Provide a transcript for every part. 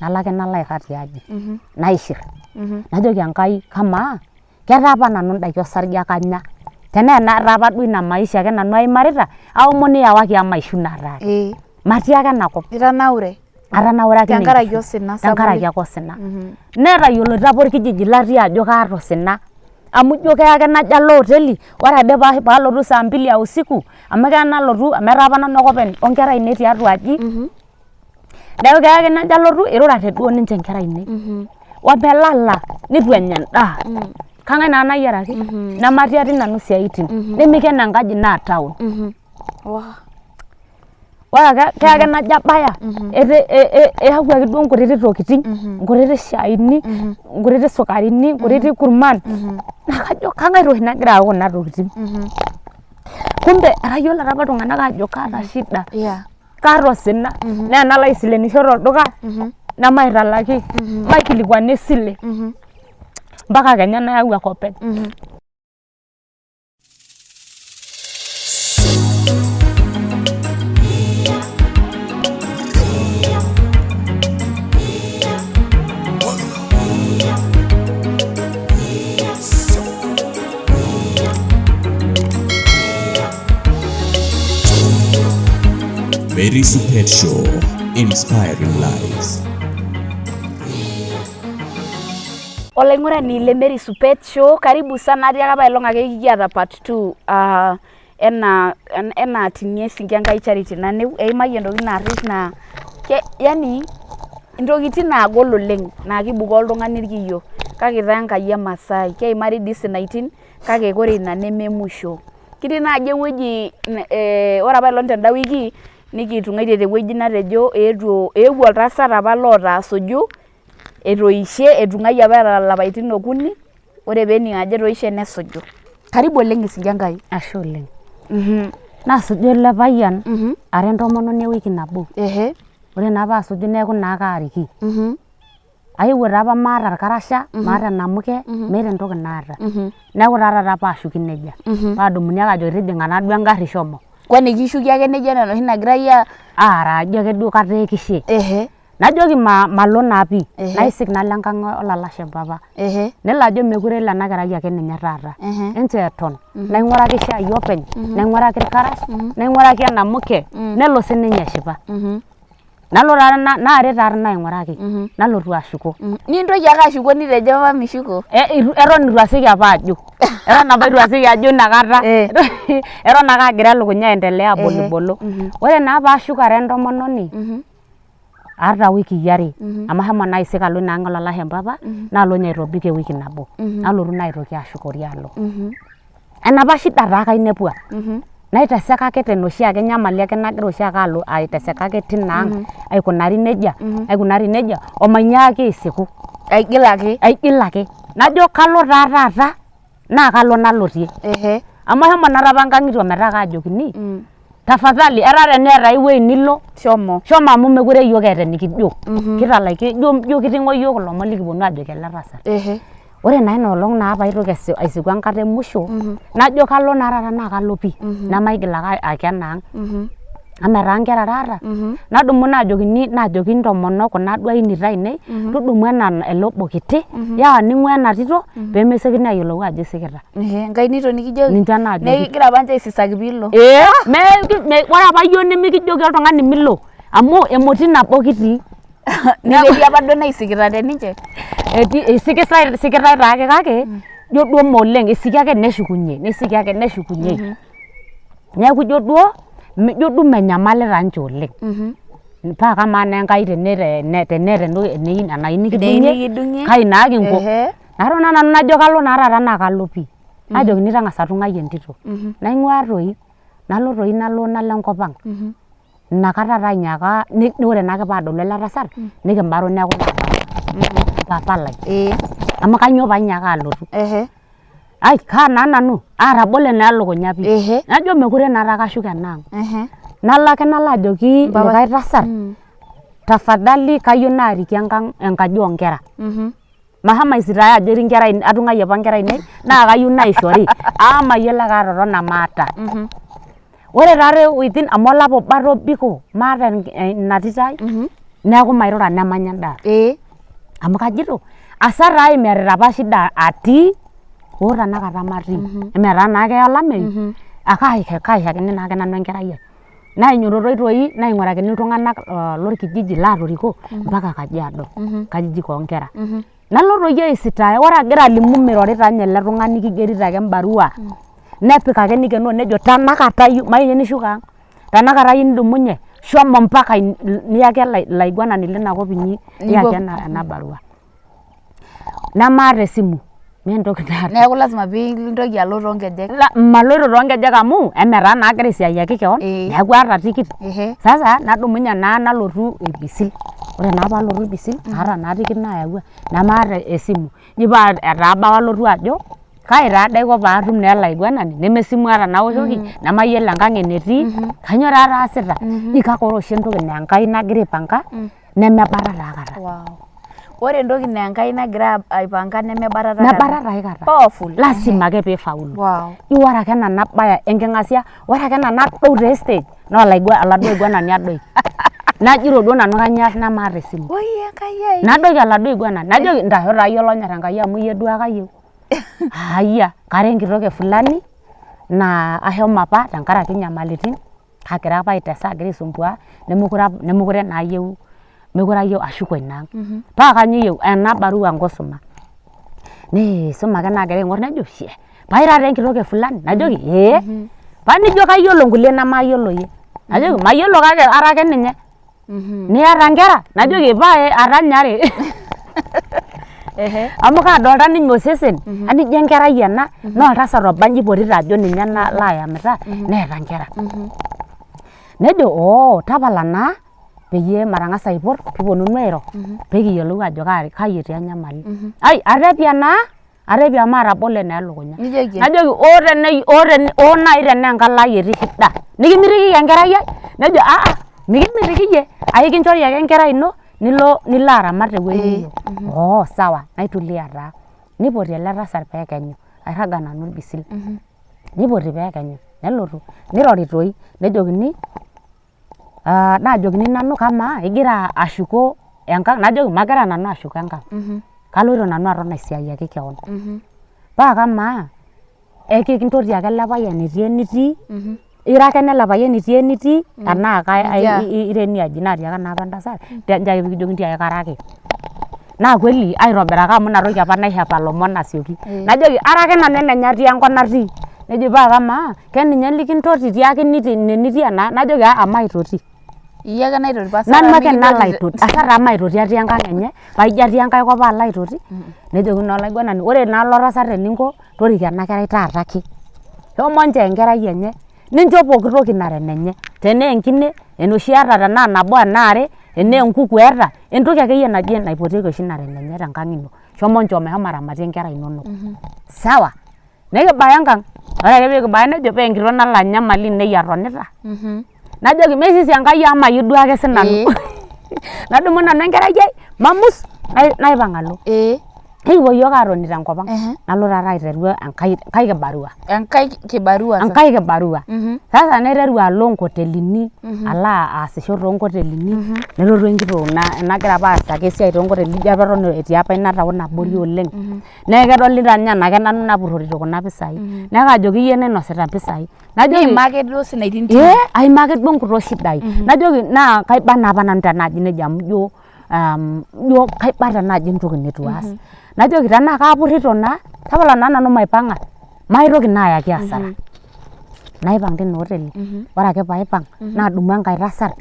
nalo ake nalo airrag tiaji naishirr najoki Enkai kamaa ketaa apa nanu indaiki osarge ake anya tenaa enaata apa duo ina maisha ake nanu aimarita aomon iyawaki emaisha naataake matii ake enakop itanaure atanaure ake tenkaraki ake osina netayioloito apa orkijiji latii ajo kaata osina amu ijo keya ake najo alo hoteli ore ade paalotu saa 2 ya usiku amu keya nalotu amu etaa apa nanu ake openy onkera ainei tiatua aji neeku keya ake najo alotu irurate duo ninche inkera ainei omelala nitu enya endaa kang'ae naa nayiaraki nematii atii nanu isiaitin nemiken enkaji naa town ore ake keya ake najo abaya eyauaki duo nkutiti tokiting nkutiti shaini nkutiti sukarini nkutiti kurman naa kajo kang'ae toi nagira ayau kuna tokiting kumbe etayioloto apa iltung'anak ajo kaata shida kaata osina naa enalo aisilenisho tolduka nemaitalaki maikilikuanu esile mpaka kenya nayau ake openy. Mary's Pet Show, inspiring lives. Olaing'urani le Mary's Pet Show, karibu sana atii ake apailong ake kikiata part 2 ena tinie sinki Enkai charity naneu eimayie ntokitin naarrip naa yani ntokitin naagol oleng naa kibukoo oltung'ani irkiyo kake taa Enkai emaasai keimari dii sinaitin kake kore ina nememusho kitii naaji ewueji ore apailong tenda wiki nikitung'aitie tewueji natejo eewuo oltasat apa loota asuju etoishe etung'ayie apa eeta lapaitin 3 ore peening ajo etoishe nesuju karibu oleng esinki Enkai. Ashe oleng naasuju ele payian ara entomononi ewiki nabo ore naa paasuju neeku naa kaariki aewuo taa apa maata irkarasha maata enamuke meeta entoki naata neeku taa taata paashuki nejia paadumuni ake ajoki tijing'a naa duo engarri shomo kwani kishuki ake nejia nena oshi nagirai aara ajo ake duo kataa ekishe najoki malo naa pii naisik nalo enkang olalashe mpapa nelo ajo mekure elo ena kerai ake ninye taata enchoo eton naing'uraki shai openy naing'uraki irkarash naing'uraki enamuke nelo sininye eshipa nalo taa naaret taa naing'uraki nalotu ashuko nintoki ake ashuko nitejo apa mishuko eton itu aseki apa ajo eton apa itu aseki ajo inakata eton ake agira elukunya aendelea abolibolo ore naa paashuko ara entomononi aata wiki are amu ashomo naa aisik alo ina ang olalashe mpapa nalo ninye aitobik ewiki nabo nalotu naa aitoki ashukori alo enapa shida taa kainepua naiteseka ake tenoshi ake nyamali ake nagira oshi ake alo aiteseka ake tina ang aikunari nejia omanyaaki aisiku aigil ake najo kalo taa taata naa kalo nalotie amu ashomo naa apa nkang'itie ometaa kaajokini tafadhali era teneeta ewueji nilo shomo amu mekure yiok eeta enikijo kitalaiki jo kiting'o yiok ilomon likiponu aajoki ele tasat ore naa ina olong naa paitoki aisiku enkata emusho najo kalo naa taata naa kalo pii nemaigil ake akena ang amu etaa nkera taata nadumu naajoki ntomonok kuna duo ainit ainei tudumu ele obo kiti yawa ning'ua ena tito peemesiokini ayiolou ajo isikita Enkai nito nikijoki ninche naajoki nekigira apa ninche aisisaki piilo ore apa yiok nemikijoki oltung'ani milo amu emoti nabo kitii netii apa duo naisikita teninche isikitai taake kake jo duo moleng isiki ake neshukunye neeku jo duo menyamalita ninche oleng paa kamaa naa Enkai teneeta enayieu nikidung'ie kai naa kinko naton naa nanu najo kalo naa taata naa kalo pii najokini tang'asa tung'ai entito naing'ua toi nalo enkop ang inakata taa inyaaka ore naake paadolu ele tasat nikimbaru neeku papa lai amu kanyoo painyaaka alotu ai kaa naa nanu atabole naa elukunya pii najo mekure naa kashuk ena ang nalo ake nalo ajoki likae tasat tafadhali kayieu naariki enkaji oonkera mahomo aisitaaya ajo etii nkera atung'ayie apa nkera ainei naa kayieu naishori mayiolo ake atotona maata ore taata within amu olapa obo atobiko maata ina tito ai neeku mairura nemanya endaa amu kajito asara ai merita apa shida atii oo tanakata matii emetaa naa keya olameyu akaishakini naake nanu enkerai ai nainyototoi toi naing'urakini iltung'anak lorkijiji laatoriko mpaka Kajiado nkajijik oonkera nalo toi aisitaaya ore agira alimu mirorita ninye ele tung'ani kigerito ake embarua nepik ake nikenoo nejo tanakata mayieu nishuko ang tanakata iyieu nidumunye shomo mpaka niyaki ilaiguanani linakop inyi niyaki ena barua namaata esimu mentoki naata neeku lazima piintoki alo toonkejek maloito toonkejek amu emetaa naa agira aisiayiaki keon neeku aata tikit sasa nadumunye naa nalotu Ibisil ore naa paalotu Ibisil aata naa tikit naayawua namaata esimu nipaa etaa bawa alotu ajo kai taa daiko paatum naa olaiguanani nemesimu aata naoshoki nemayiolo enkang enetii kanyoo taa aasita kake ore oshi entoki naa Enkai nagira aipanga nemebata taakata ore entoki naa Enkai nagira aipanga nemebata aikata powerful lasima ake piifaulu ore ake ena nabaya enking'asia ore ake ena nadou te stage naa oladuo aiguanani adoiki najito duo nanu kanyaas namaata esimu nadoiki oladuo aiguanani najoki ntasho taa iyie olonyorr Enkai amu iyie duo ake ayieu ayia kara enkitok e fulani naa ashomo apa tenkaraki nyamalitin kagira apa aitesa agira aisumbua nemekure naa ayieu ashuko inaang paa kanyoo iyieu ena barua nkosuma niisum ake nagira aing'orr nejo paira taa enkitok e fulani najoki paa nijo kayiolo nkulie nemayiolo iyie najoki mayiolo kake ara ake ninye niata nkera najoki paa atanyare amu kaadolta ninye osesen anijo enkerai ena naa oltasat obanji ipotito ajo ninye laayamita neeta nkera nejo tapala naa peyie matang'asa aipot kiponunu airo pekiyiolou ajo kai etii enyamali atepia maatabolo naa elukunya najoki oo nai tenaa enkalo ai etii shida nikimitiki enkerai ai nejo mikimitiki iyie kinchori ake enkerai ino nilo aramat tewueji niyieu sawa naitulia taa nipoti ele tasat peekenyu airraga nanu Ibisil nipoti peekenyu nelotu nirori toi nejokini naajokini nanu kamaa igira ashuko enkang najoki magira nanu ashuko enkang kaloito nanu aton aisiayiaki keon paa kamaa ekintoti ake ele payian etii enitii ira ake ele payian etii enitii tenaa ira eniaji naatiaka naapa entasat nchoo pikijoki tiaki kara ake naa kweli aitobiraka amu inatoki apa naishepa lomon asioki najoki ara ake nanu enenye atii enkop natii nejo paa kamaa keninye likintoti tiaki nitii ena najoki maitoti iyie ake naitoti nanu ake nalaitoti asa maitoti atii enkang enye paijo atii enkae kop alo aitoti nejoki naa olaiguanani ore naa ilo tasat eninko toriko ena kerai taata ake shomo nchoo enkerai enye nincho pooki toki nara enenye tenaa enkine enoshi eeta tenaa nabo enaa are enaa enkuku eeta entoki akeyie naji naipotieki oshi nara enenye tenkang ino shomo nchoo meshomo aramatie nkera inonok sawa nekibaya enkang ore ake pikibaya nejo paa enkitok nalo anyamali inei atonita najoki meisisi Enkai amu mayieu duo ake sinanu nadumu nanu enkerai ai mamus naipang' alo nikipuo yiok aatoni tenkop ang nalo taata aiteru enkae kibarua sasa naiteru alo nkotelini alo aasisho toonkotelini nelotu enkitok nagira apa aasaki esiai toonkotelini ijo apa eton etii apa ina taon abori oleng neeku kedolita ninye enaa nanu napurrorito kuna pisai neeku ajoki iyie nainosita mpisai najoki duo sinaitin aimaa ake duo nkuti shidai najoki naa kaiba naa apa nanu tenaaji nejia amu ijo kaiba tenaaji entoki nitu aas najoki tenaa kaapurrito naa tapala naa nanu maipang'a maitoki naa ayaki asara naipang' tina oteli ore ake paipang' nadumu enkae tasat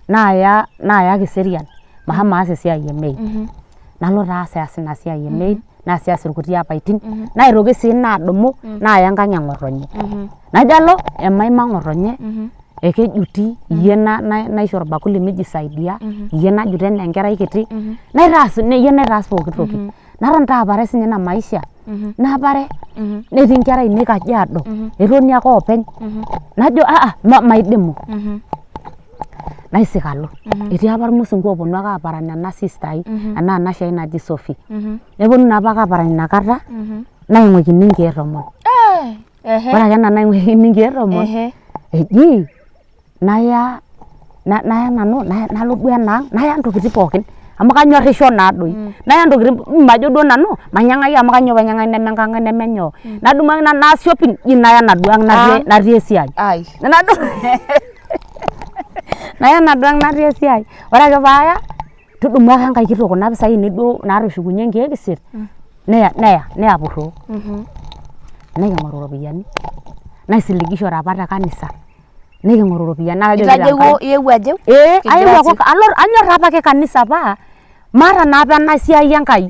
naayaki serian mashomo aas esiai emaid nalo taa aas ina siai emaid naasias irkuti apaitin naitoki sii naadumu naaya enkang eng'otonye najo alo emaima ng'otonye ekejuti iyie naisho orbakuli mijisaidia iyie najuti enaa enkerai kiti iyie naitaas pooki toki naton taa apare sinye ina maisha napare netii nkera ainei Kajiado etoni ake openy najo maidimu naisik alo etii apa irmusungu ooponu ake aparan ena sister ai enaa ena shai naji Sophie neponu naa apa ake aparan inakata naing'uikini nkeek 10 ore ake ena naing'uikini nkeek 10 eji naya naya nanu nalo duo enaang naya ntokitin pookin amu kanyorrisho naa doi naya ntokitin majo duo nanu manyang'aki amu kanyoo painyang'aki nemenkang' ai nemenyoo nadumu ake naas shopping naya enaduo ang' natii esiai naya enaduo ang' natii esiai ore ake paaya tudumu ake enkae kitok kuna pisai ainei duo naatushukunye nkeek 8 neya purroo neking'oru iropiyiani naisiligishore apa te kanisa neking'oru iropiyiani itajeuo iewuo ajeu aewuo anyorr apake kanisa paa maata naapa ena siai Enkai.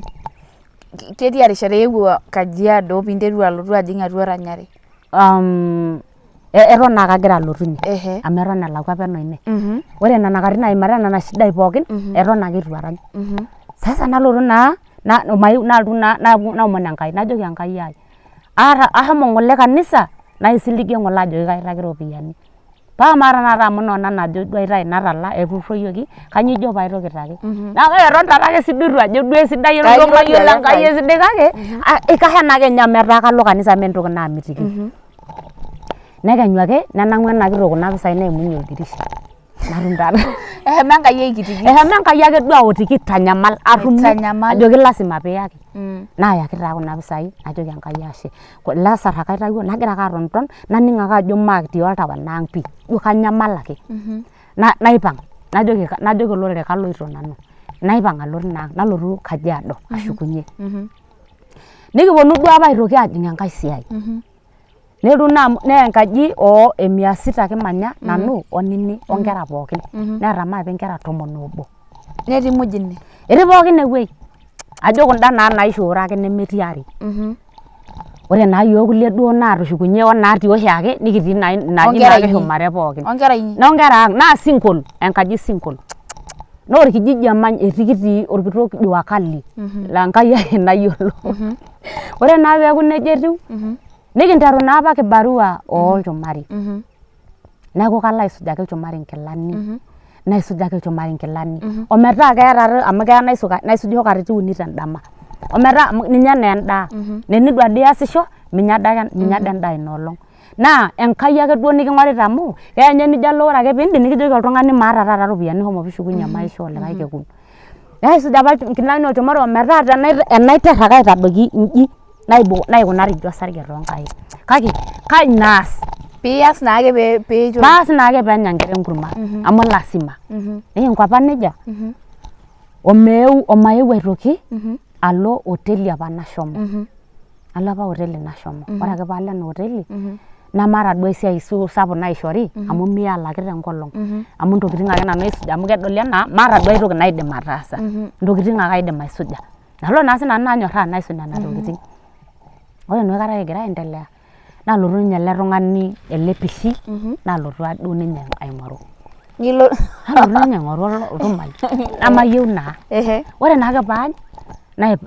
Ketii erishata iewuo Kajiado piinteru alotu ajing' atua Ranyare. Eton naa kagira alotu ine amu eton elakwa peno ine. Ore nena katitin aimata nena shidai pookin eton ake itu arany. Sasa nalotu naa nalotu naomon Enkai najoki Enkai ai ashomo ng'ole kanisa naisiligie ng'ole ajoki kaitaki iropiyiani. Paa maata naata amu nona najo duo aitai natala epurroyioki kanyoo ijo paitoki aitaki. Naa eton taata ake sii duo itu ajo duo esidai eton mayiolo Enkai esidai kake ikasha naake ninye metaa kalo kanisa mee entoki naamitiki. Nekenyu ake nenang'u ena kitok kuna pisai neimunye oldirisha natum taata. Ehema Enkai aikitiki. Ehema Enkai ake duo aotiki aitanyamal atum ajoki lasima piiyaki. Naayaki taa kuna pisai najoki Enkai ashe. Lasarr ake aitawuo nagira ake atonton naning' ake ajo maakitii oltau enaang' pii duo kanyamal ake. Naipang' najoki olorere kaloito nanu. Naipang' alo tinaang' nalotu Kajiado ashukunye. Nikiponu duo apa aitoki ajing' enkae siai. Nelotu neya enkaji e600 kimanya nanu onini onkera pookin. Neeta maape nkera 11. Netii muj ine. Etii pookin ewuei. Ajo kunda naa naishooro ake nemetii are. Ore naa yiok kulie duo naatushukunye onatii oshiake nikitii naa inaji naa kishumare pookin. Onkera inyi. Nonkera ang' naa single enkaji single. Naa orkijiji etii kitii orkitok Jua Kali laa Enkai ake nayiolo. Ore naa peeku neija etiu nikinteru naa apa kibarua olchumari. Neeku kalo aisujaki ilchumari nkilani. Naisujaki ilchumari nkilani. Ometaa keeta amu keya naisujisho katitin 3 tendama. Ometaa ninye naa endaa. Nenidu ade iasisho minya ade endaa ina olong'. Naa Enkai ake duo niking'orita amu keya ninye nijo alo ore ake piindip nikijoki oltung'ani maata taata iropiyiani shomo piishukunye maisha olikae kekun. Naisuj apa nkilani olchumari ometaa enaiterr ake aitadoiki inji naikunari inji osarge toonkaik. Kake kainaas pias naake piicho. Baas naake peenya nkera enkurma amu lasima. Nikingo apa neija omaeu aitoki alo hoteli apa nashomo. Alo apa hoteli nashomo. Ore ake paalo ena hoteli namaata duo esiai sapuk naishori amu mia alaki tenkolong. Amu ntokitin ake nanu aisuj amu kedoli enaa maata duo ai toki naidim ataasa. Ntokitin ake aidim aisuja. Nalo naa sinanu nanyorraa naisuj nena tokitin. Ore enoshi kata kigira aendelea nalotu ninye ele tung'ani ele pishi nalotu duo ninye aing'oru. Nalotu ninye aing'oru oltung'ani namayieu naa. Ore naake paany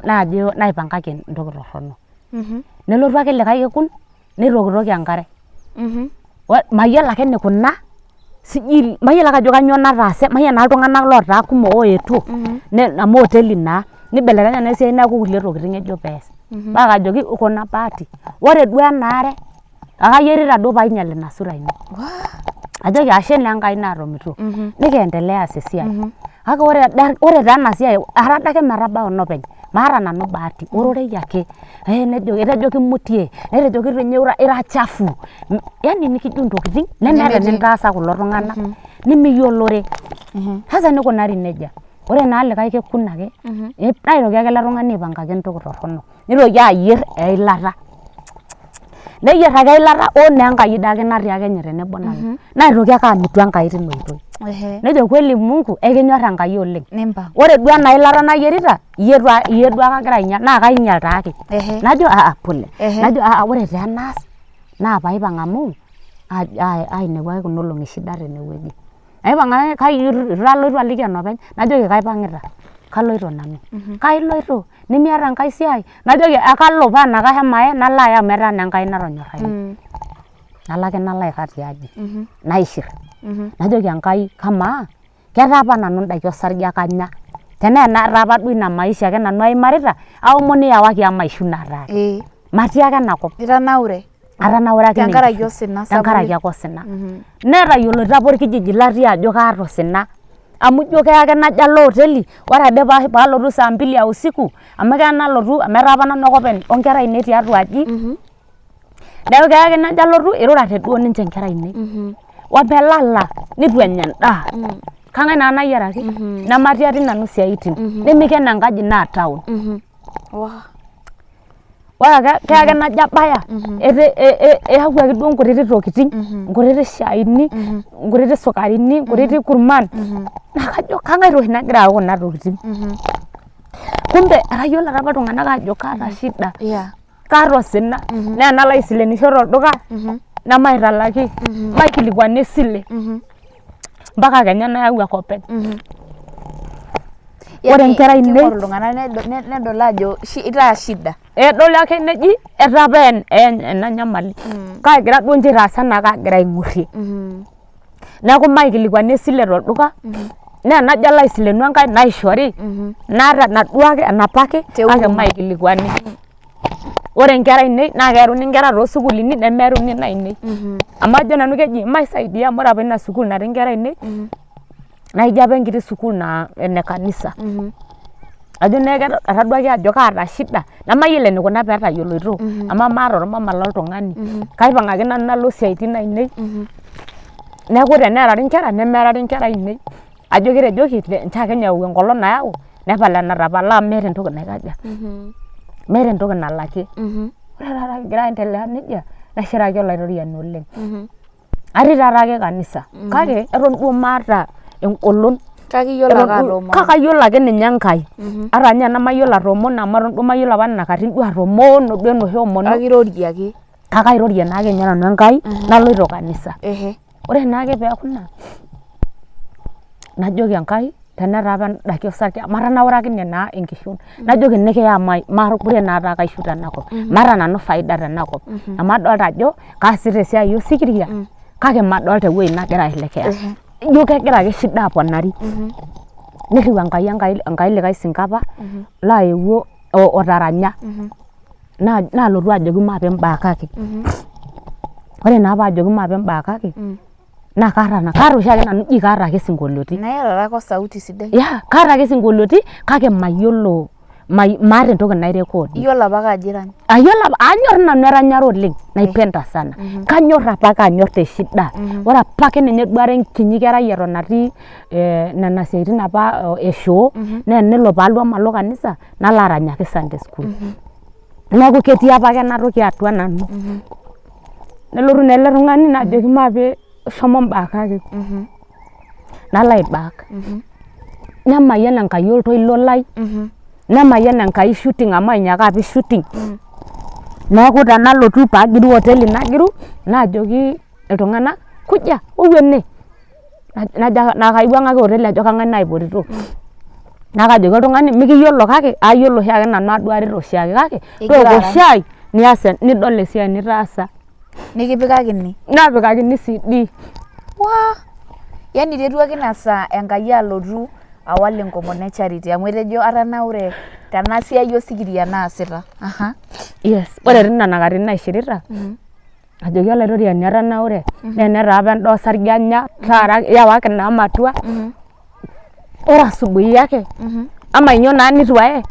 najo naipangaki entoki torrono. Nelotu ake likae kekun neitokitokie enkare. Mayiolo ake enikuna sijui mayiolo ake ajo kanyoo nataase mayiolo naa iltung'anak lootaa kumok oetuo amu hoteli naa nibelekenya naa esiai neeku kulie tokitin ejo pees. Paa kajoki kuna bahati ore duo ena are akayierita duo painyal ina sura ino. Ajoki ashe naa Enkai naatomito nikiendelea aas esiai. Kake ore taa ena siai ara ade metabau enopeny maata nanu bahati ororei ake. Etejo kimutie netejo kitu ninye ira chafu. Yani nikijo ntokitin nemeeta enintaasa kulo tung'anak nimiyiolore. Sasa nikunari neija. Ore naa likae kekun ake naitoki ake ele tung'ani aipangaki entoki torrono. Nitoki ayierr eilata. Neyierr ake eilata naa Enkai dii ake natii ake ninye tenebo nanu. Naitoki ake amitu Enkai tine oitoi. Nejo kweli Mungu ekinyorr Enkai oleng. Ore duo ena ilata nayierita iyie duo ake agira ainyal naa kainyal taake. Najo pole. Najo ore taa enaas naa paipang' amu ainepu ake kuna olong'i shida tenewueji. Aipang' ake itu alotu aliki enopeny najoki kaipang'ita. Kaloito nanu. Kailoito nemiata enkae siai najoki kalo paa nakashomo ake nalo aya amu etaa naa Enkai natonyorrayie. Nalo ake nalo aikaa tiaji naishirr. Najoki Enkai kamaa ketaa apa nanu indaiki osarge ake anya. Tenaa enaata apa duo ina maisha ake nanu aimarita aomon iyawaki emaishu naataake. Matii ake enakop. Itanaure. atanauraki tenkaraki osina tenkaraki ake osina netayioloito apa orkijiji latii ajo kaata osina amu ijo keya ake najo alo hoteli ore ade paalotu saa 2 ya usiku amu keya nalotu amu etaa apa nanu ake openy onkera ainei tiatua aji neeku keya ake najo alotu irurate duo ninche nkera ainei wapelala nitu enya endaa kang'ae naa nayiaraki nematii atii nanu siaitin nemiken enkaji naa town ore keya ake najo abaya eyauaki duo nkutitik tokiting nkutitik shaini nkutitik sukarini nkutitik kurman naa kajo kang'ae toshi nagira ayau kuna tokiting kumbe etayiolo apa iltung'anak ajo kaata shida kaata osina naa enalo aisilenisho tolduka nemaitalaki maikilikuani esile mpaka kenya nayau ake openy ore nkera ainei iltung'anak nedol ajo itaa shida edol ake neji etaa apa ena nyamali kagira duo nche aitaasa naa kagira aing'urrie neeku maikilikuani esile tolduka naa enajo alo aisilenu enkae naishori naata enaduake enapake kake maikilikuani ore nkera ainei naa keeruni nkera toosukuulini nemeeruni nainei amu ajo nanu keji maisaidia amu ore apa ina sukuul natii nkera ainei naijo apa enkiti sukuul naa ene kanisa ajo naa etaduaki ajo kaata shida nemayiolo enikuna peetayioloito amu maata ormama loltung'ani kaipang' ake nanu nalo siaitin ainei neeku teneerari nkera nemeerari nkera ainei ajo kitejoki nchoo ake nyau enkolong nayau nepal enatapala amu meeta entoki naikaja meeta entoki nalakie ore taata kigira aendelea nejia nashiraki olaitoriani oleng atii taata ake kanisa kake eton duo maata engolon kakayiolo ake ninye Enkai ata ninye nemayiolo atoomon amu eton duo mayiolo apa nena katin duo atoomono duo enoshi omono kake airorie naake ninye nanu Enkai naloito kanisa ore naake peeku ina najoki Enkai tenetaa apa ndaki osarge matanaurakine naa enkishon najoki nikiya maarukure naata kaishu tenakop maata nanu faida tenakop amu adolta ajo kaasita esiai osikiria kake madolta ewueji nagira aelekea ijo kegira ake shida aponari nirriu Enkai likae sinkapa laewuo otaranya naalotu ajoki maape mbaakaki ore naa paajoki maape mbaakaki naa kaata oshiake nanu kaata ake sinkolioiti nairarako sauti sidai kaata ake sinkolioiti kake mayiolo maata entoki nairecord iyiolo apa kaajirany anyor nanu eranyare oleng naipenda sana kanyor apake anyor teshida ore apake ninye duare enkinyi kerai eton atii nena siaitin apa eshoo naa enelo paalo amalo kanisa nalo aranyaki Sunday school neeku ketii apake enatoki atua nanu nelotu naa ele tung'ani najoki maape shomo mbaakaki nalo aibaak nemayian Enkai oltoilo lai nemayian Enkai shooting amu ainyiaka apik shooting neeku tenalotu paagiru hoteli nagiru naajoki iltung'anak kuja wou ene naa kaiwuang'aki hoteli ajo kang'ae naipotito naa kajoki oltung'ani mikiyiolo kake ayiolo oshiake nanu aduarita oshiake kake tooko shai nidol esiai nitaasa nikipikakini napikakini CD yani iteruaki ina saa Enkai alotu awal enkomono e charity amu etejo atanaure tena siai osikiria naasita ore tinena katitin naishirita ajoki olaitoriani atanaure naa enetaa apa endaa osarge anya taata yawaki naa matua ore asubuhi yake ama inyo naa nitu aye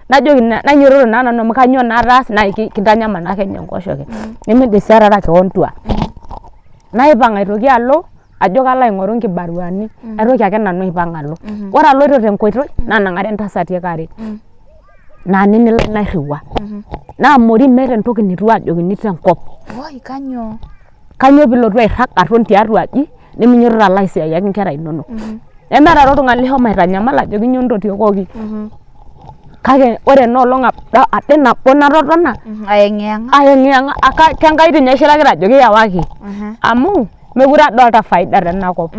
najoki nainyototo naa nanu amu kanyoo naa taas naa kintanyamal naa Kenya enkoshoke nemidim sii ataara keon tua naipang' aitoki alo ajo kalo aing'oru nkibaruani aitoki ake nanu aipang' alo ore aloito tenkoitoi nanang'are ntasati are naa nini nairriwua naamori meeta entoki nitu ajokini tenkop kanyoo pilotu airrag aton tiatua aji niminyototo alo aisiayiaki nkera inonok nemeeta oltung'ani lihomo aitanyamal ajoki nyoo ntotiokoki kake ore enoolong ade nabo natotona ayeng'iyang'a Kenkai tinye aishirakita ajoki yawaki amu mekure adolta faida tenakop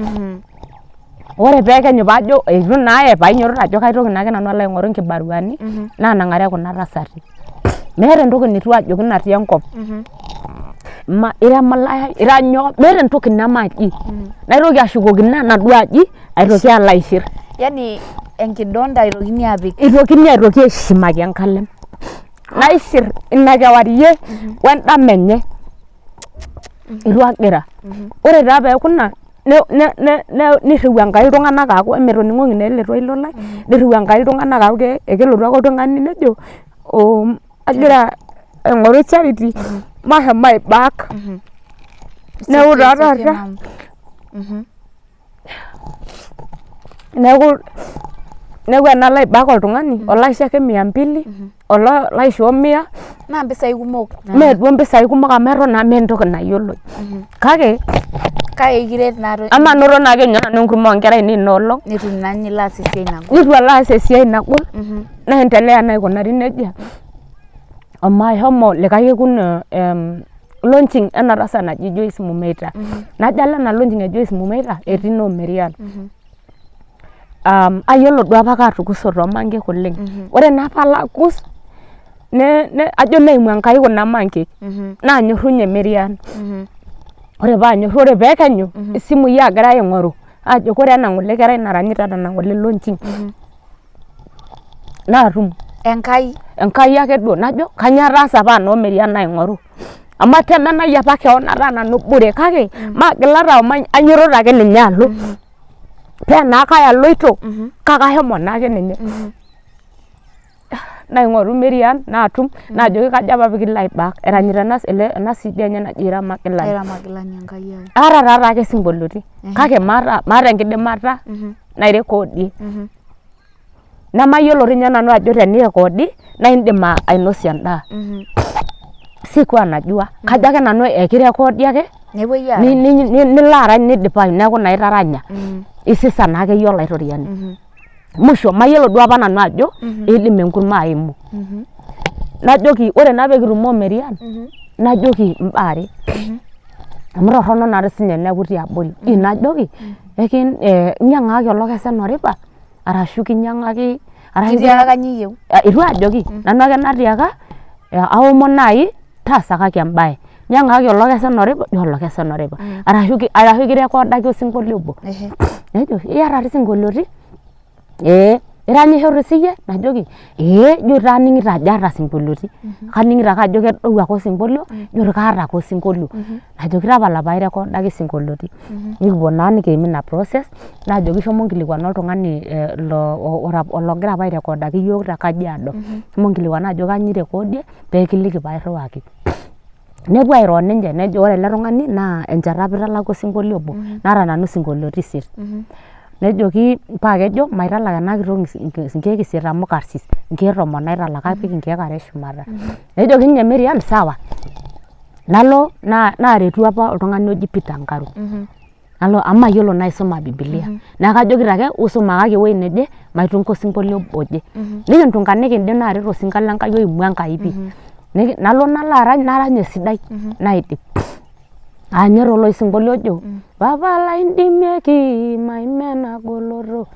ore peekenyu paajo eitu naaye painyototo ajo kaitoki naake nanu alo aing'oru nkibaruani naanang'are kuna tasati meeta entoki nitu ajoki natii enkop ira malaya ira nyoo meeta entoki nemaji naitoki ashukokino enaduo aji aitoki alo aishir yani enkidonda aitokini aitoki aishimaki enkalem naishir ina kewarie wendama enye itu agira ore taa peeku ina nirriu enkai iltung'anak aaku metoning'oki naa ele toilo lai nirriu enkai iltung'anak aaku kelotu ake oltung'ani nejo agira aing'oru charity mashomo aibak neeku taa taata neeku enalo aibak oltung'ani olaisho ake 200 olaisho 100 naa mpisai kumok mee duo mpisai kumok amu eton naa mee entoki nayioloi kake kiret naa ama noto naake ninye nanu enkurma oonkera ainei inoolong nitu naa nilo aas esiai nagol nitu alo aas esiai nagol naendelea naa aikunari nejia omashomo likae kekun launching ena tasat naji Joyce Mumeita najo alo ena launching e Joyce Mumeita etii noo Merian ayiolo duo apake atukuso toomankek oleng ore naa palo akus ajo neimu Enkai kuna mankek naanyorrunye Merian ore paanyorru ore peekenyu isimui aagirai aing'oru aajo kore ena ng'ole kerai naranyita tena ng'ole launching naatum Enkai ake duo najo kanyoo ataasa paa noo Merian naing'oru amu atemenayie apa keon ataa nanu bure kake maagila taa amu ainyototo ake ninye alo paa naakae aloito kake ashomo naake ninye naing'oru Merian naatum naajoki kajo apa piikilo aibak eranyita ena CD enye naji Ira Magilani aata taa taake sinkolioiti kake maata enkidimata nairekodie nemayiolo tinye nanu ajo tenirekodi naa indim ainosie endaa sikuwa najua kajo ake nanu ekirekodi ake nilo arany nidipayu neeku naa itaranya isisa naake iyie olaitoriani musho mayiolo duo apa nanu ajo iidim enkurma aimu najoki ore naa peekitumo Merian najoki imbaa are amu torrono naa sinye neeku tiabori najoki inyang'aki olokesen oripa arashu kinyang'aki kitiakaka niyieu itu ajoki nanu ake natiaka aomon nai taasakaki embaye nyang'aki olokesen oripa arashu kirekodaki osinkolio obo nejo iyata tii sinkolioiti iranyisho tii siyie najoki ijo taa aning'ito ajo aata sinkolioiti kaning'ito ake ajo kedou ake osinkolio ijo kaata ake osinkolio najoki tapala pairekodaki sinkolioiti nikipuo naa nikiim ina process najoki shomo nkilikuana oltung'ani ologira apa airekodaki iyiok te Kajiado shomo nkilikuana ajo kanyio irekodie peekiliki pairriwaki nepuo airo ninche nejo ore ele tung'ani naa enchata apa italaka osinkolio obo naata nanu sinkolioiti 8 nejoki paa kejo maitalak ena kitok inkeek 8 amu karsis inkeek 10 naitalak apik inkeek are shumata nejoki ninye Merian sawa nalo naaretu apa oltung'ani oji Peter Ngaru nalo amu mayiolo naisuma Biblia neeku kajoki ake usumakaki ewueji neje maitunga osinkolio oje nikintunga nikindim naaret osinka lenkai oimu Enkai pii nalo arany esidai naidip anyor olosinkolio ojo papa laindimieki maimena goloto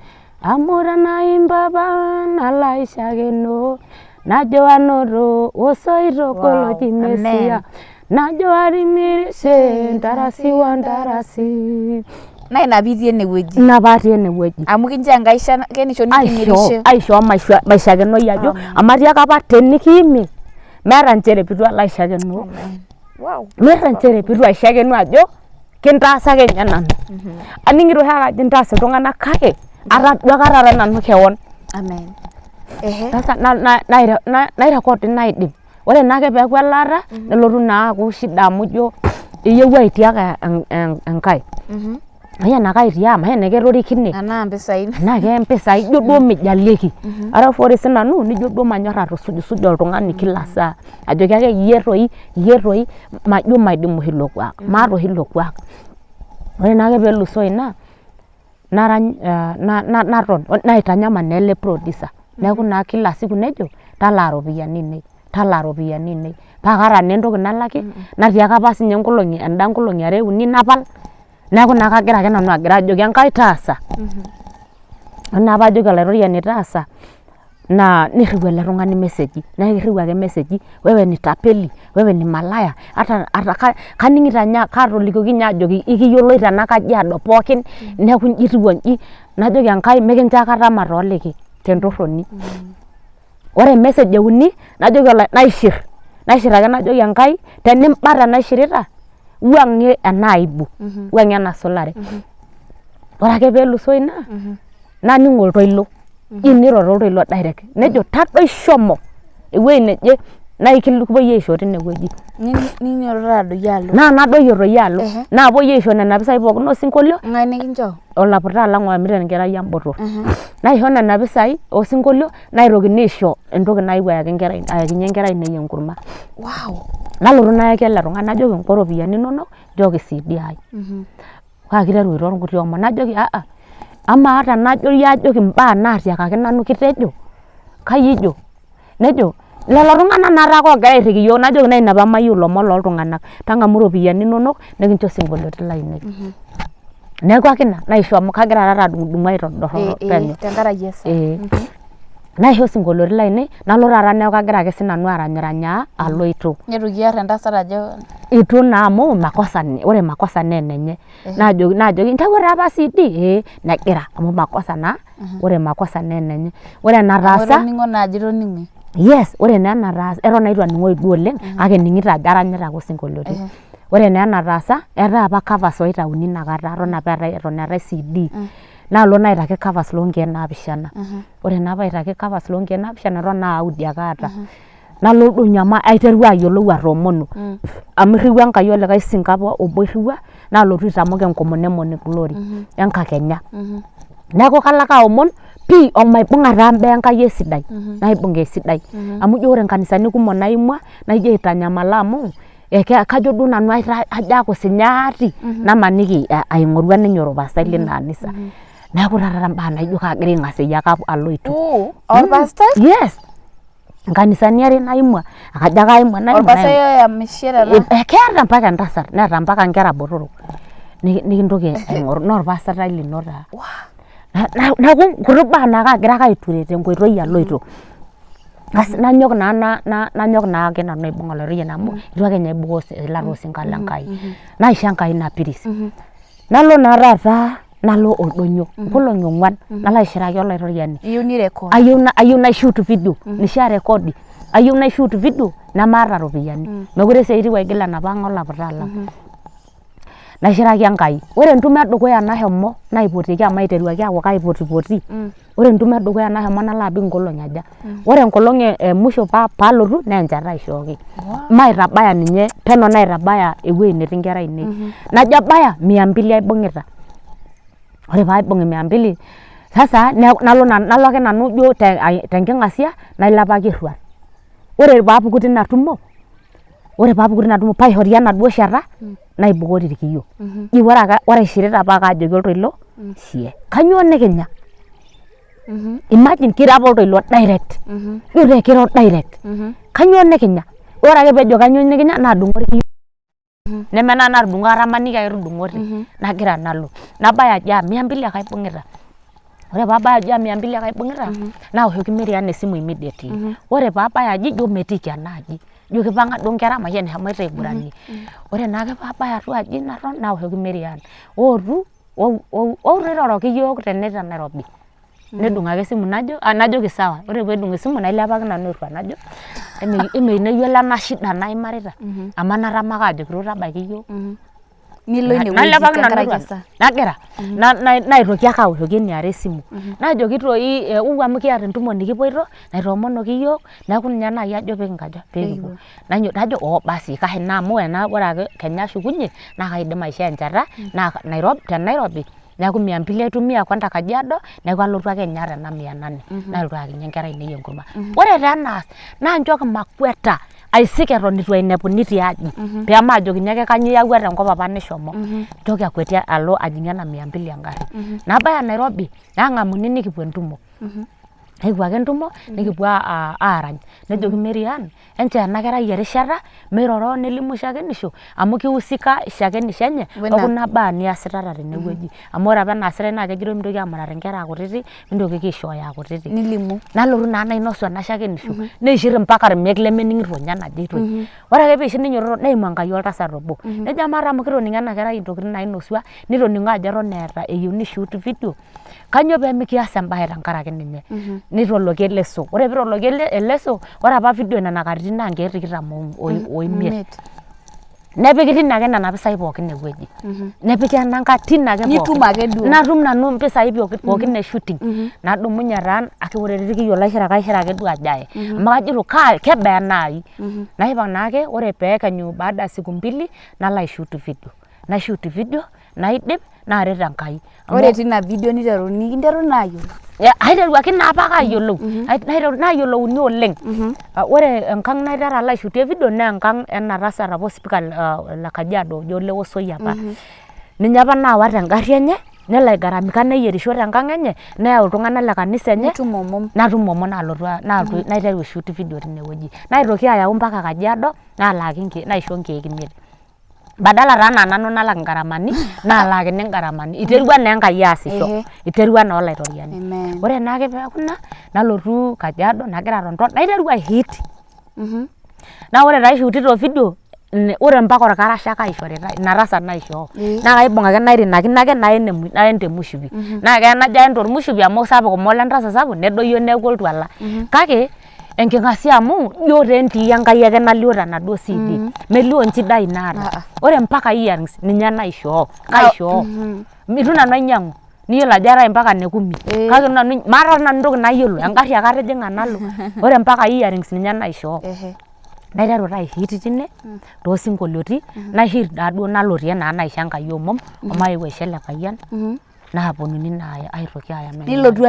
amu tenaimba apa nalaishakeno najo anoto osoitok oloji Mesia najo arimirishe ntarasi wa ntarasi naa ina piitii enewueji ina paatii enewueji amu kincho Enkai kenisho nikimirishe aisho maishakenoi ajo amu atiaka apa tenikiimi meeta nchere pitu alo aishakeno meeta nchere pitu aishakeno ajo kintaasaki ninye nanu aning'ito oshi ake ajo intaas iltung'anak kake ataduaka taata nanu keon sasa nairekodi naidip ore naake peeku elaata nelotu naa aaku shida amu ijo iyieu aitiaka Enkai enake aitia mahe neketorikine enaa mpisai ijo duo mijalieki arafu ore sinanu nijo duo manyorr atusuj oltung'ani kila saa ajoki ake iyie toi majo maidimu oshi ilo kuak maata oshi ilo kuak ore naake peelusoo ina narany naton naitanyamal naa ele producer neeku naa kila siku nejo talaa iropiyiani ine paa kaata naa entoki nalaki natiaka apa sinye enda nkolong'i are uni napal neeku naa kagira ake nanu ajoki Enkai taasa naa apa ajoki olaitoriani taasa naa nirriu ele tung'ani meseji naa kirriu ake meseji wewe ni tapeli wewe ni malaya ata kaning'ito nye kaatolikioki nye ajoki ikiyioloi tena Kajiado pookin neeku inji etiu onji najoki Enkai mikincho aikata matooliki tentorroni ore message euni najoki naishirr ake najoki Enkai tenimbata naishirita wuang'ie ena aibu wuang'ie ena sulare ore ake peelusoo ina naning oltoilo iniroro oltoilo direct nejo tadoi shomo ewueji neje naikilikupuoi aisho tinewueji ninyototo adoyio alo nadoyio toi alo naapuoi aisho nena pisai pookin osinkolio ng'ae nikincho olaputaa lang oamirita enkerai embotor naisho nena pisai osinkolio naitokini aisho entoki naewuo ayakinye enkerai nei enkurma nalotu nayaki ele tung'ani najoki inko iropiyiani inonok nchooki CD ai paa kiteru airo nkuti omon najoki amaa tenajo ajoki imbaa naatiakaki nanu kitejo kai ijo nejo lelo tung'anak naatake oogira airriki iyiok najoki naa ina pamayieu ilomon loltung'anak tang'amu iropiyiani inonok nikincho sinkolioitin lainei neeku ake ina naisho amu kagira taata adung'udung'o aitodorro penyo tenkaraki esa naisho sinkolioitin lainei nalo taata neeku kagira ake sinanu aranyaranyaa aloito netu kiarr entasat ajo itu naa amu ore makosa naa enenye naajoki intawuo taa apa CD negira amu makosa naa ore makosa naa enenye ore enataasa ning'o naaji itoning'e yes ore naa enataasa eton naa itu aning'oyu duo oleng kake ening'ito ajo aranyita ake osinkoliotin ore naa enataasa eetai apa covers oitauni inakata eton eetai CD naalo naitaki covers loonkeek 7 ore naa paitaki covers loonkeek 7 eton naa audi ake aata nalo duo nyama aiteru ayiolou atoomonu amu irriwua Enkai olikae sinka apa obo irriwua naalotu aitamok enkomono e Moni Glory enkakenya neeku kalo ake aomon pii omaibung'a taa mbaa Enkai esidai naibung'a esidai amu ijo ore nkanisani kumok naimua naijo aitanyamala amu kajo duo nanu ajo aaku sinyaati namaniki aing'orua ninye orpastai lina anisa neeku taata mbaa naijo kaagira aing'asieyie ake aloito orpastai yes nkanisani are naimua akajo ake aimua orpastai oyamishe taata keeta mpaka entasat neeta mpaka nkera botorok nikintoki aing'or naa orpastai lino taa neeku nkuti baa naa kaagira ake aiture tenkoitoi aloito nanyok naa ake nanu aibung oloireyiet amu itu ake ninye aibukoo eilata osinka lenkai naisho Enkai ina piris nalo naa taata nalo oldonyo nkolong'i 4 nalo aishiraki oloireyiani ayieu naishoot video nishaa rekodi ayieu naishoot video nemaata ropiyiani mekure sii aitiu aigil enapa ang' olaputaa lang naishiraki Enkai ore entumo edukuya nashomo naipotieki amu aiteruaki aaku kaipotipoti ore entumo edukuya nashomo nalo abik nkolong'i aja ore enkolong' emusho paalotu naa enchata aishooki maitabaya ninye peno naitabaya ewueji netii nkera ainei najo abaya 200 aibung'ita ore paibung 200 sasa nalo ake nanu duo tenking'asia nailepaki erruat ore paapuku tina tumo paishori enaduo shata naibukoo irkiyo ore aishirita apa kaajoki oltoilo sie kanyoo nikinya imagine kiro apa oltoilo direct ore kiro direct kanyoo nikinya ore ake peejo kanyoo nikinya naadung'o irkiyo neme natudung'o atamaniki ake tudung'ote nagira nalo nabaya ajo 200 ake aibung'ita ore paabaya ajo 200 ake aibung'ita naoshoki Miriam esimu immediately ore paabaya aji ijo metiiki enaaji ijo kipang'a duo nkera mayian eshomoita aiguranie ore naake paabaya atua aji naton naoshoki Miriam ootu iroroki yiok tene te Nairobi nedung ake esimu najoki sawa ore peedung esimu nailepaki nanu erruat najo emeyiolo ena shida naimarita amu natamake ajoki tabaiki yiok nilo inewueji tenkaraki esa nagira naitoki ake aoshoki eniare esimu najoki toi amu kiata entumo nikipoito naitoomonoki yiok neeku ninye naaji ajo peekipuo najo basi kahe naa amu ore ake kenya ashukunye naa kaidim aishoo enchata naa te Nairobi neeku 200 aitumia kwenda Kajiado neeku alotu ake ninye tena 800 nalotu ayakinye enkerai ainei enkurma ore taa enaas naa nchooki makweta aisik eton itu ainepuni tiaji peemaajokini ake kanyoo iyawua tenkop apa nishomo nitoki akwetie alo ajing'ie ena 200 engarri nabaya Nairobi nang'amuni nikipuo entumo nikipuo ake entumo nikipuo aarany nejoki Miriam enchoo ena kerai erishata miroro nelimu shakenisho amu kiusika shakenisho enye okuna baa niasitata tenewueji amu ore apa enaasitai naa kejitoi mintoki amurat inkera kutitik mintokiki aishooyo akutitik nilimu nalotu naa nainosu ena shakenisho neishir mpaka irmeek lemening'ito ninye enajeitoi ore ake piishir ninyototo neimu Enkai oltasat obo nejo amaata amu kitoning'o ena kerai intokitin nainosua nitoning'o ajo eton eeta eyieu nishoot video kanyoo peemikias embaye tenkaraki ninye nitoloki eleso ore piitoloki eleso ore apa video nena katitin naa nkeek 25 oimiet nepiki tine ake nena pisai pookin ewueji nepiki enanka tine ake nitum ake duo natum nanu mpisai pookin ne shooting nadumunye taa ake ore kiyiolo aishira ake duo ajo ae amu kajito kebaa enai naipang naake ore peekenyu baada siku 2 nalo aishoot video naidip naaret Enkai. Ore tina video ninteru naa ayiolou. Aiteruaki naa apa ayiolou. Nayiolouni oleng. Ore enkang naiteru alo aishutie video naa enkang ena tasat apa ospika le Kajiado ojo Ole Osoi apa. Ninye apa naawa tengarri enye nelo aigaramika neyierisho tenkang enye neyau iltung'anak le kanisa enye natum omon nalotu naiteru aishoot video tinewueji. Naitoki ayau mpaka Kajiado naisho nkeek 5. Badala taa nanu nalak ngaramani naalakini ngaramani iterua naa Enkai aasisho iterua naa olaitoriani ore naake peeku nalotu Kajiado nagira aton naiteru aihit naa ore taa aishootito video ore mpaka orkarasha kaishorita ina tasat naishoo naa kaibung ake nairinakino ake naen temushipi naa keya najo aen tormushipi amu sapuk omo lentasat sapuk nedoyio neeku oltuala kake enking'asia amu ijo taa entii Enkai ake nalio tenaduo CD melio nchidai naata ore mpaka earrings ninye naishoo kaishoo mitu nanu ainyang'u niyiolo ajo eetae mpaka ne 10 kake nanu maata nanu ntoki nayiolo engarri ake atijing'a nalo ore mpaka earrings ninye naishoo naiteru taa aihit tine toosinkolioiti naihit duo nalotie naa naisho Enkai omom omayeu aisho ele payian naaponunui naa aitoki aya nilotu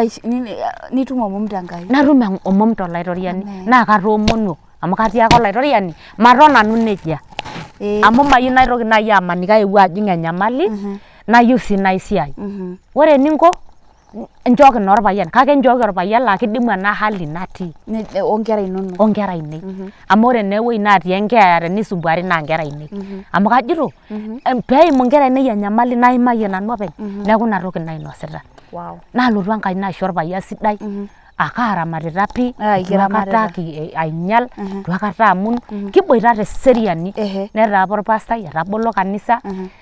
nitum omom tenkai natum omom tolaitoriani naa katoomonuo amu katii ake olaitoriani maton nanu nejia amu mayieu naitoki naaji amaniki aewuo ajing enyamali nayieu sii naisiai ore eninko enchooki naa orpayian kake enchooki orpayian laa kidimu ena hali natii onkera inonok onkera ainei amu ore naa ewueji natii enkeeya tenisumbuari naa nkera ainei amu kajito peeimu nkera ainei enyamali naimayie nanu openy neeku ina toki nainosita naalotu Enkai naisho orpayian sidai ake aramatita pii duakata ainyal duakata amun kiboita teseriani netaa apa orpastai etabolo kanisa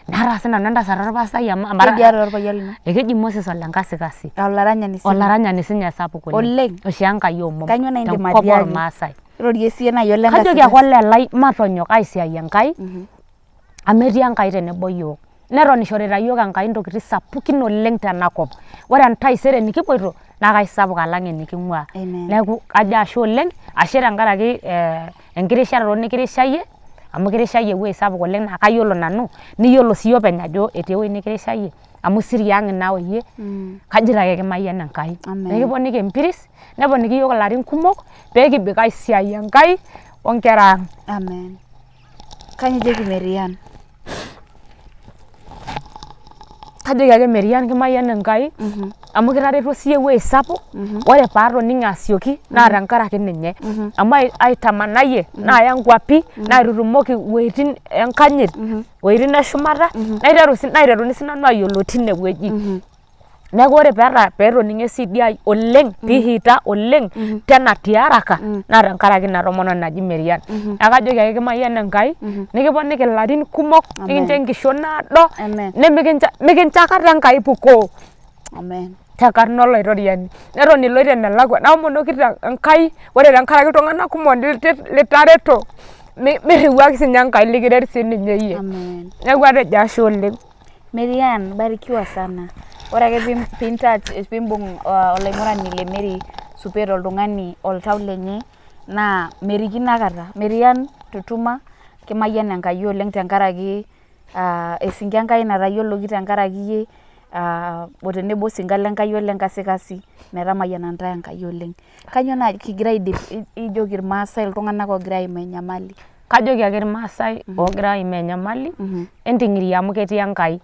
nara sinanu entasat orpastai amu ekeji Moses Ole Nkasikasi olaranyani sinye sapuk oleng oshi Enkai omom tenkop ormaasai kajoki ake Ole lai matonyok aisiai Enkai amu etii Enkai tenebo yiok neton ishorita yiok Enkai ntokitin sapukin oleng tenakop ore entaisere nikipoito naa kaisapuk alang eniking'ua neeku kajo ashe oleng ashe tenkaraki enkirisharoto nikirishayie amu kirishayie ewueji sapuk oleng naa kayiolo nanu niyiolo sii openy ajo etii ewueji nikirishayie amu siri ang' ina oyie kajito ake kimayian Enkai nekiponiki empiris neponiki yiok ilarin kumok peekibik aisiai Enkai onkera ang'. Amen. Kanyio ijoki Marian? Kajoki ake Marian kimayian Enkai amu kitareto sii ewueji sapuk ore paatoning asioki naa tenkaraki ninye amu aitamanayie naaya nkwapi naitutumoki wueitin enkanyit wueitin eshumata naiteruni sinanu ayiolou tine wueji neeku ore peetoning'e CD ai oleng piihita oleng tena tiaraka naa tenkaraki ina tomononi naji Marian akajoki ake kimayian Enkai nikiponiki ilarin kumok nikincho enkishon naado mikincho akata Enkai pukoo tenkarna olaitoriani neton iloito enelakwa naomonoki Enkai ore tenkaraki iltung'anak kumok litareto mirriwuaki sinye Enkai likiret sininye iyie neeku atejo ashe oleng. Marian, barikiwa sana. Ore ake piimbung olaing'urani le Mary Supet oltung'ani oltau lenye naa merikino akata. Marian Tutuma kimayian Enkai oleng tenkaraki esinke Enkai natayioloki tenkaraki iyie otenebo osinka lenkai Ole Nkasikasi metamayiana ntae Enkai oleng. Kanyio naaji kigira ijoki irmaasai iltung'anak oogira aimaa enyamali? Kajoki ake irmaasai oogira aimaa enyamali enting'iria amu ketii Enkai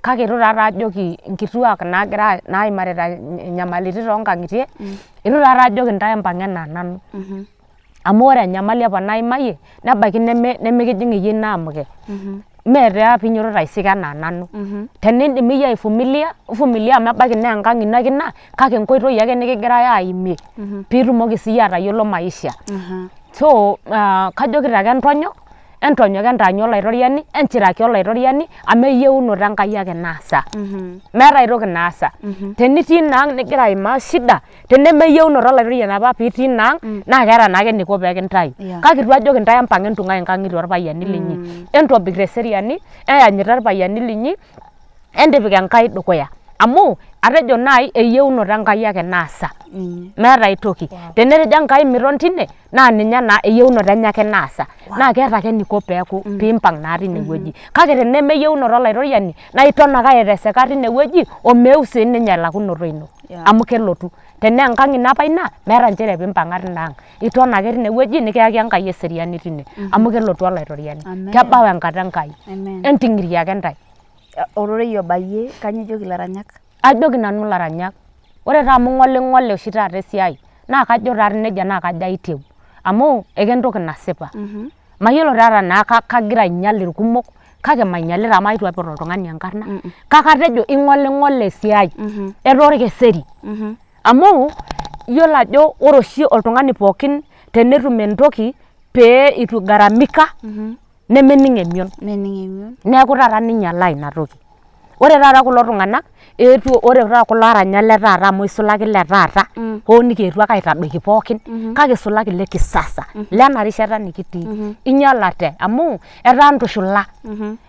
kake itu taata ajoki nkituak naimarita inyamalitin toonkang'itie itu taata ajoki ntae empang'a enaa nanu amu ore enyamali apa naimayie nebaiki nemikijing iyie ina amuke mee taa piinyototo aisik enaa nanu tenindim iyie aivumilia amu ebaiki naa enkang' ino ake ina kake enkoitoi ake nikigirai aimie piitumoki siiyie atayiolo maisha so kajokito ake entonyok entonyoki entaanyu olairoriani enchiraki olairoriani amu eyieunoto Enkai ake naasa meeta ai toki naasa tenitii inaang nigira aimaa shida tenemeyieunoto olairoriani apa piitii inaang naa keeta naake eniko peekintayu kake itu ajoki ntae empang' entung'ai inkang'itie orpayiani linyi entobik teseriani eyanyita irpayiani linyi entipik Enkai dukuya amu atejo nai eyieunoto Enkai ake naasa meeta ai toki tenetejo Enkai miton tine naa ninye naa eyieunoto enye ake naasa naa keeta ake eniko peeku piimpang' naa tinewueji kake tenemeyieunoto olairoriani naa iton ake aiteseka tinewueji omeu sininye elakunoto ino amu kelotu tenaa enkang' ino apa ina meeta nchere piimpang'a tinaang' iton ake tinewueji nikiyaki Enkai eseriani tine amu kelotu olairoriani kebau enkata Enkai enting'iria ake ntae. Ororei obayie kanyio ijoki ilaranyak? Ajoki nanu ilaranyak ore taa amu ng'ole oshi taata esiai naa kajo taa nejia naa kajo aitieu amu ekentoki nasipa mayiolo taa tenaa kagira ainyal irkumok kake mainyalita amu aitu apet oltung'ani enkarna kake atejo ing'oling'ole esiai etaa orkeseri amu iyiolo ajo ore oshi oltung'ani pookin tenetum entoki pee itu igaramika nemening' emion neeku taata ninyalaa ina toki ore taata kulo tung'anak ore taata kulo aranyak le taata amu isulaki le taata hoo nikietuo ake aitadoiki pookin kake isulaki le kisasa lena rishata nikitii inyalate amu etaa ntushula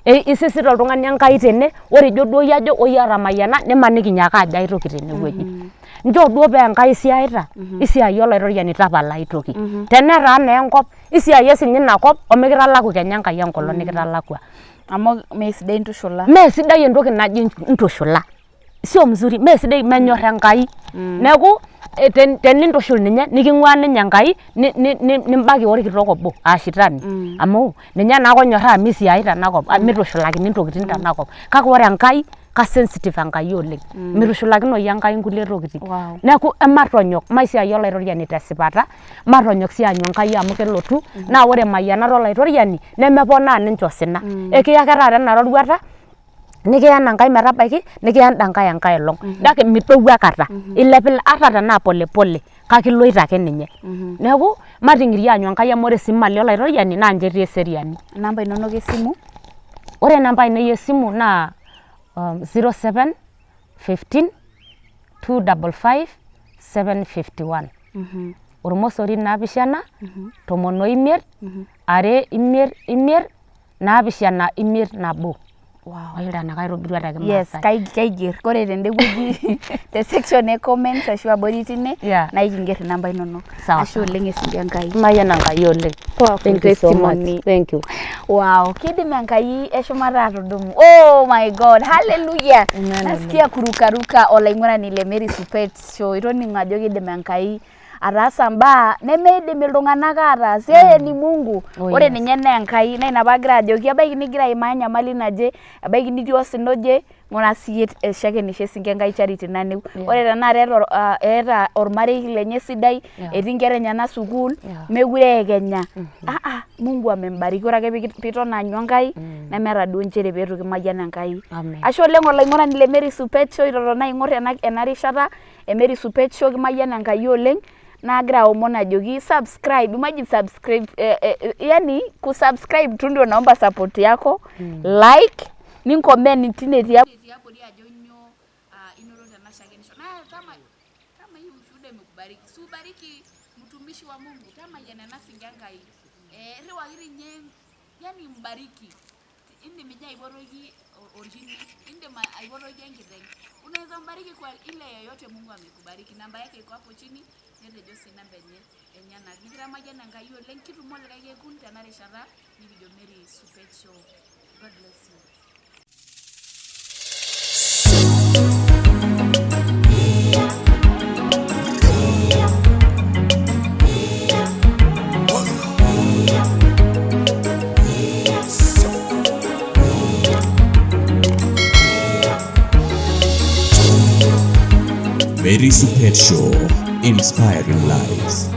isisita oltung'ani Enkai tene ore ijo duo ajo oi atamayiana nimaniki nyaake ajo ai toki tenewueji njoo duo pee Enkai isiaita isiaie olairoriani tapala ai toki tenetaa naa enkop isiaie sinye ina kop omikitalaku kenya Enkai enkolong nikitalakua amu meesidai ntushula meesidai entoki naji ntushula sio mzuri meesidai menyor Enkai neeku tenintushul ninye niking'ua ninye Enkai nimbaki orkitok obo Shetani amu ninye naake onyorraa misiaita enakop mitushulakini ntokitin tenakop kake ore Enkai sensitive Enkai oleng mitushulakinoi Enkai nkulie tokitin neeku ematonyok maisiai olairoriani tesipata matonyok sii aanyu Enkai amu kelotu naa ore mayianat olairoriani nemeponaa ninche osina ekiya ake taata ena roruata nikiya Enkai metabaiki nikiya enda nkae enkae olong kake midou aikata ilepil ata tenaa polepole kake iloito ake ninye neeku mating'iria aanyu Enkai amu ore sii mali olairoriani naa ninche etii eseriani. Namba inonok esimu? Ore namba ainei esimu naa 07 15 255 751 ormosori 7 15 are 5 751. Wailda na kairobirua take Maasai. Yes, kaiger. Kore tende wueji te section e comments ashu abori tine na ikinger namba inonok. Ashu oleng esindia Enkai. Mayiana Enkai oleng. Thank you so much. Thank you. Wow, kidim Enkai eshumata atudumu. Oh my God, hallelujah. Nasikia kurukaruka olaing'urani le Mary Supet Show. Itoningo ajo kidim Enkai ataasa mbaa nemeidim iltung'anak ataas. Yeye ni Mungu. Ore ninye naa Enkai na ina paagira ajoki ebaiki nigira aimaa enyamali naje, ebaiki nitii osina oje, ng'ura siyie eshakenisho esinke Enkai charity naneu. Ore tenakata eeta ormarei lenye sidai, etii nkera enyenak sukuul, mekure eekenya. Mungu amembariki. Ore ake piiton aanyu Enkai nemeeta duo nchere peetu kimayian Enkai. Ashe oleng olaing'urani le Mary Supet Show itotona aing'or ena rishata e Mary Supet Show kimayian Enkai oleng. Nagira aomon ajoki subscribe, imagine subscribe, yani kusubscribe tu ndio naomba support yako, like, ni comment tine tiabori ajo nyoo inoro tena shakenisho. Na kama hii ushuhuda imekubariki, si ubariki mtumishi wa Mungu kama yana singa Enkai. Riwa hili nye, yani mbariki. Indi mija iboroki origini, indi iboroki enkiteng. Unaweza mbariki kwa ile yoyote Mungu amekubariki. Namba yake iko hapo chini. Netejo sii namba enyana nikiramayian Enkai oleng kitumo likae kekun tena rishata nikijo Mary Supet Show. God bless you. Mary Supet Show, inspiring lives.